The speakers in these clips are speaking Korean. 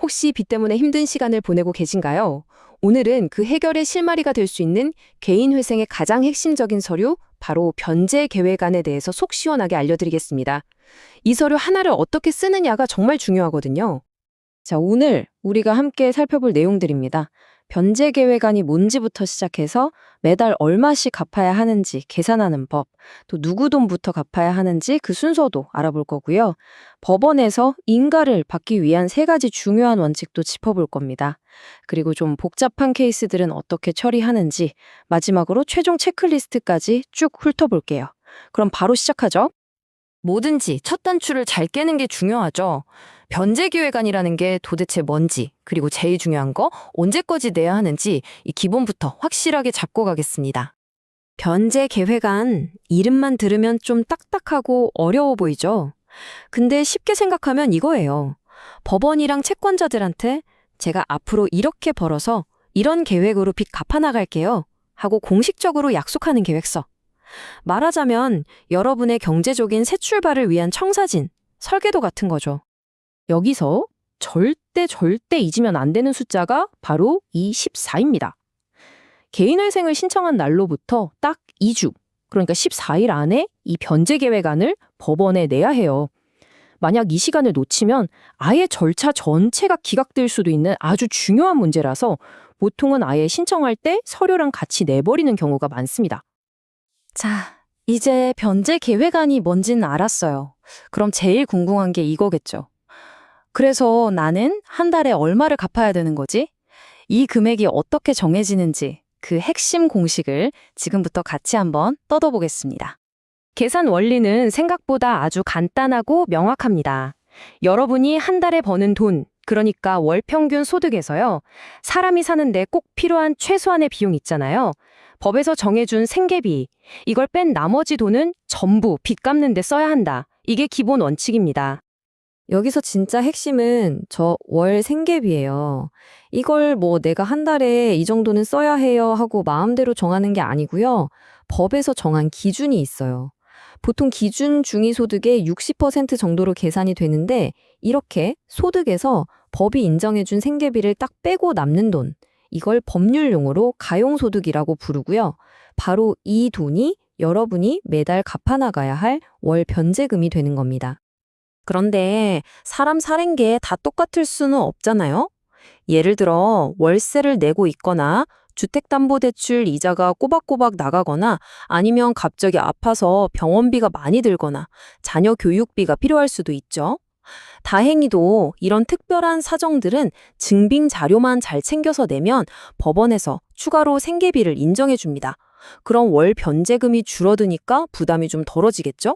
혹시 빚 때문에 힘든 시간을 보내고 계신가요? 오늘은 그 해결의 실마리가 될 수 있는 개인 회생의 가장 핵심적인 서류, 바로 변제 계획안에 대해서 속 시원하게 알려드리겠습니다. 이 서류 하나를 어떻게 쓰느냐가 정말 중요하거든요. 자, 오늘 우리가 함께 살펴볼 내용들입니다. 변제 계획안이 뭔지부터 시작해서 매달 얼마씩 갚아야 하는지 계산하는 법, 또 누구 돈부터 갚아야 하는지 그 순서도 알아볼 거고요. 법원에서 인가를 받기 위한 세 가지 중요한 원칙도 짚어볼 겁니다. 그리고 좀 복잡한 케이스들은 어떻게 처리하는지, 마지막으로 최종 체크리스트까지 쭉 훑어볼게요. 그럼 바로 시작하죠. 뭐든지 첫 단추를 잘 깨는 게 중요하죠. 변제 계획안이라는 게 도대체 뭔지, 그리고 제일 중요한 거 언제까지 내야 하는지 이 기본부터 확실하게 잡고 가겠습니다. 변제 계획안, 이름만 들으면 좀 딱딱하고 어려워 보이죠? 근데 쉽게 생각하면 이거예요. 법원이랑 채권자들한테 제가 앞으로 이렇게 벌어서 이런 계획으로 빚 갚아나갈게요 하고 공식적으로 약속하는 계획서. 말하자면 여러분의 경제적인 새 출발을 위한 청사진, 설계도 같은 거죠. 여기서 절대 잊으면 안 되는 숫자가 바로 이 14입니다. 개인회생을 신청한 날로부터 딱 2주, 그러니까 14일 안에 이 변제 계획안을 법원에 내야 해요. 만약 이 시간을 놓치면 아예 절차 전체가 기각될 수도 있는 아주 중요한 문제라서 보통은 아예 신청할 때 서류랑 같이 내버리는 경우가 많습니다. 자, 이제 변제 계획안이 뭔지는 알았어요. 그럼 제일 궁금한 게 이거겠죠. 그래서 나는 한 달에 얼마를 갚아야 되는 거지? 이 금액이 어떻게 정해지는지 그 핵심 공식을 지금부터 같이 한번 떠들어보겠습니다. 계산 원리는 생각보다 아주 간단하고 명확합니다. 여러분이 한 달에 버는 돈, 그러니까 월 평균 소득에서요. 사람이 사는데 꼭 필요한 최소한의 비용 있잖아요. 법에서 정해준 생계비, 이걸 뺀 나머지 돈은 전부 빚 갚는 데 써야 한다. 이게 기본 원칙입니다. 여기서 진짜 핵심은 저 월 생계비예요. 이걸 뭐 내가 한 달에 이 정도는 써야 해요 하고 마음대로 정하는 게 아니고요. 법에서 정한 기준이 있어요. 보통 기준 중위소득의 60% 정도로 계산이 되는데 이렇게 소득에서 법이 인정해준 생계비를 딱 빼고 남는 돈, 이걸 법률 용어로 가용소득이라고 부르고요. 바로 이 돈이 여러분이 매달 갚아나가야 할 월 변제금이 되는 겁니다. 그런데 사람 사는 게 다 똑같을 수는 없잖아요. 예를 들어 월세를 내고 있거나 주택담보대출 이자가 꼬박꼬박 나가거나 아니면 갑자기 아파서 병원비가 많이 들거나 자녀 교육비가 필요할 수도 있죠. 다행히도 이런 특별한 사정들은 증빙 자료만 잘 챙겨서 내면 법원에서 추가로 생계비를 인정해 줍니다. 그럼 월 변제금이 줄어드니까 부담이 좀 덜어지겠죠?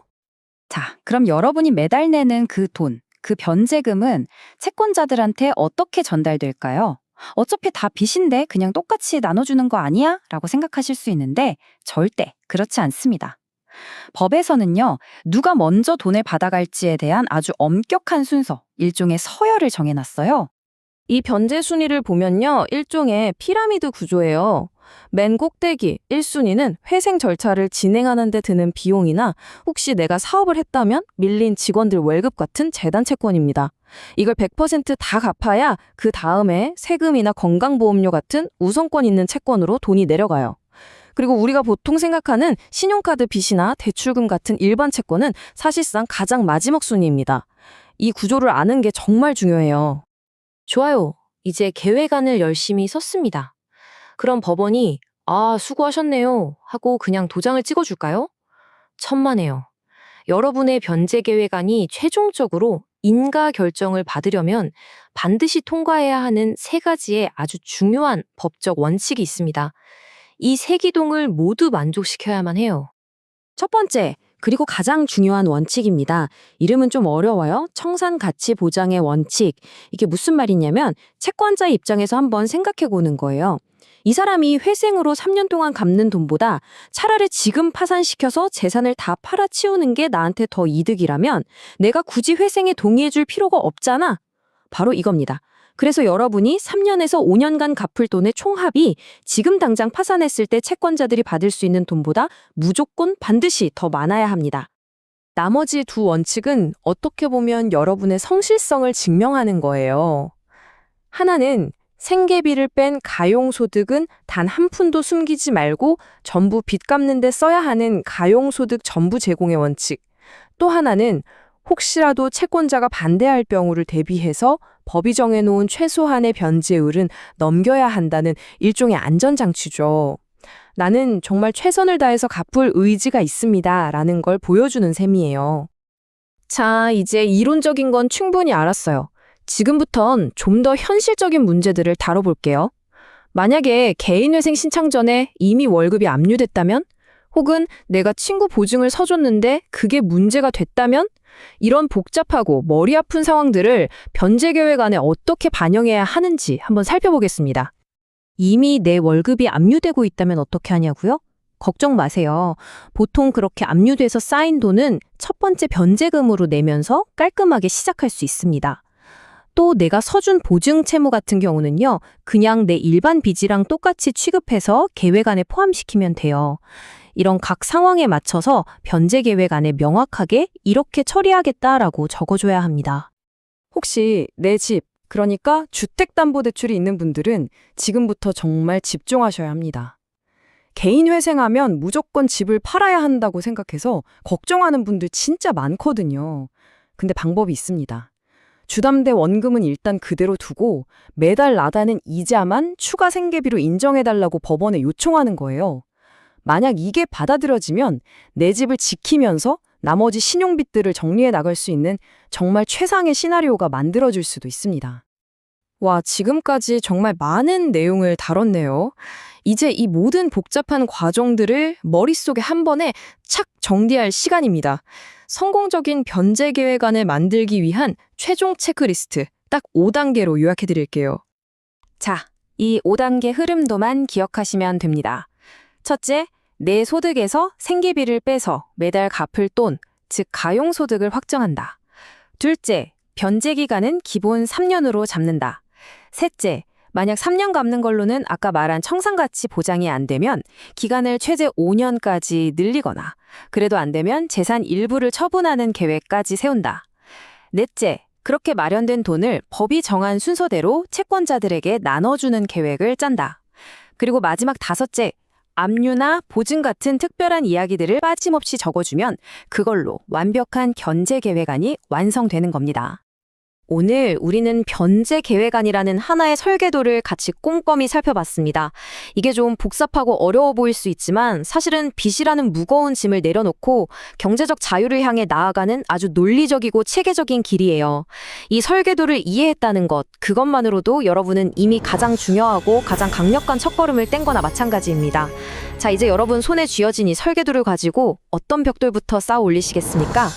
자, 그럼 여러분이 매달 내는 그 돈, 그 변제금은 채권자들한테 어떻게 전달될까요? 어차피 다 빚인데 그냥 똑같이 나눠주는 거 아니야? 라고 생각하실 수 있는데 절대 그렇지 않습니다. 법에서는요, 누가 먼저 돈을 받아갈지에 대한 아주 엄격한 순서, 일종의 서열을 정해놨어요. 이 변제 순위를 보면요, 일종의 피라미드 구조예요. 맨 꼭대기 1순위는 회생 절차를 진행하는 데 드는 비용이나 혹시 내가 사업을 했다면 밀린 직원들 월급 같은 재단 채권입니다. 이걸 100%다 갚아야 그 다음에 세금이나 건강보험료 같은 우선권 있는 채권으로 돈이 내려가요. 그리고 우리가 보통 생각하는 신용카드 빚이나 대출금 같은 일반 채권은 사실상 가장 마지막 순위입니다. 이 구조를 아는 게 정말 중요해요. 좋아요. 이제 계획안을 열심히 썼습니다. 그럼 법원이 수고하셨네요 하고 그냥 도장을 찍어줄까요? 천만에요. 여러분의 변제 계획안이 최종적으로 인가 결정을 받으려면 반드시 통과해야 하는 세 가지의 아주 중요한 법적 원칙이 있습니다. 이 세 기둥을 모두 만족시켜야만 해요. 첫 번째, 그리고 가장 중요한 원칙입니다. 이름은 좀 어려워요. 청산 가치 보장의 원칙. 이게 무슨 말이냐면 채권자 입장에서 한번 생각해 보는 거예요. 이 사람이 회생으로 3년 동안 갚는 돈보다 차라리 지금 파산시켜서 재산을 다 팔아치우는 게 나한테 더 이득이라면 내가 굳이 회생에 동의해줄 필요가 없잖아. 바로 이겁니다. 그래서 여러분이 3년에서 5년간 갚을 돈의 총합이 지금 당장 파산했을 때 채권자들이 받을 수 있는 돈보다 무조건 반드시 더 많아야 합니다. 나머지 두 원칙은 어떻게 보면 여러분의 성실성을 증명하는 거예요. 하나는 생계비를 뺀 가용소득은 단 한 푼도 숨기지 말고 전부 빚 갚는 데 써야 하는 가용소득 전부 제공의 원칙. 또 하나는 혹시라도 채권자가 반대할 경우를 대비해서 법이 정해놓은 최소한의 변제율은 넘겨야 한다는 일종의 안전장치죠. 나는 정말 최선을 다해서 갚을 의지가 있습니다. 라는 걸 보여주는 셈이에요. 자, 이제 이론적인 건 충분히 알았어요. 지금부턴 좀 더 현실적인 문제들을 다뤄볼게요. 만약에 개인회생 신청 전에 이미 월급이 압류됐다면? 혹은 내가 친구 보증을 서줬는데 그게 문제가 됐다면? 이런 복잡하고 머리 아픈 상황들을 변제계획 안에 어떻게 반영해야 하는지 한번 살펴보겠습니다. 이미 내 월급이 압류되고 있다면 어떻게 하냐고요? 걱정 마세요. 보통 그렇게 압류돼서 쌓인 돈은 첫 번째 변제금으로 내면서 깔끔하게 시작할 수 있습니다. 또 내가 서준 보증 채무 같은 경우는요, 그냥 내 일반 빚이랑 똑같이 취급해서 계획 안에 포함시키면 돼요. 이런 각 상황에 맞춰서 변제 계획 안에 명확하게 이렇게 처리하겠다라고 적어줘야 합니다. 혹시 내 집, 그러니까 주택담보대출이 있는 분들은 지금부터 정말 집중하셔야 합니다. 개인 회생하면 무조건 집을 팔아야 한다고 생각해서 걱정하는 분들 진짜 많거든요. 근데 방법이 있습니다. 주담대 원금은 일단 그대로 두고 매달 나가는 이자만 추가 생계비로 인정해달라고 법원에 요청하는 거예요. 만약 이게 받아들여지면 내 집을 지키면서 나머지 신용빚들을 정리해 나갈 수 있는 정말 최상의 시나리오가 만들어질 수도 있습니다. 와, 지금까지 정말 많은 내용을 다뤘네요. 이제 이 모든 복잡한 과정들을 머릿속에 한 번에 착 정리할 시간입니다. 성공적인 변제 계획안을 만들기 위한 최종 체크리스트 딱 5단계로 요약해 드릴게요. 자, 이 5단계 흐름도만 기억하시면 됩니다. 첫째, 내 소득에서 생계비를 빼서 매달 갚을 돈, 즉 가용소득을 확정한다. 둘째, 변제 기간은 기본 3년으로 잡는다. 셋째, 만약 3년 갚는 걸로는 아까 말한 청산가치 보장이 안 되면 기간을 최대 5년까지 늘리거나 그래도 안 되면 재산 일부를 처분하는 계획까지 세운다. 넷째, 그렇게 마련된 돈을 법이 정한 순서대로 채권자들에게 나눠주는 계획을 짠다. 그리고 마지막 다섯째, 압류나 보증 같은 특별한 이야기들을 빠짐없이 적어주면 그걸로 완벽한 변제 계획안이 완성되는 겁니다. 오늘 우리는 변제 계획안이라는 하나의 설계도를 같이 꼼꼼히 살펴봤습니다. 이게 좀 복잡하고 어려워 보일 수 있지만 사실은 빚이라는 무거운 짐을 내려놓고 경제적 자유를 향해 나아가는 아주 논리적이고 체계적인 길이에요. 이 설계도를 이해했다는 것, 그것만으로도 여러분은 이미 가장 중요하고 가장 강력한 첫걸음을 뗀 거나 마찬가지입니다. 자, 이제 여러분 손에 쥐어진 이 설계도를 가지고 어떤 벽돌부터 쌓아 올리시겠습니까?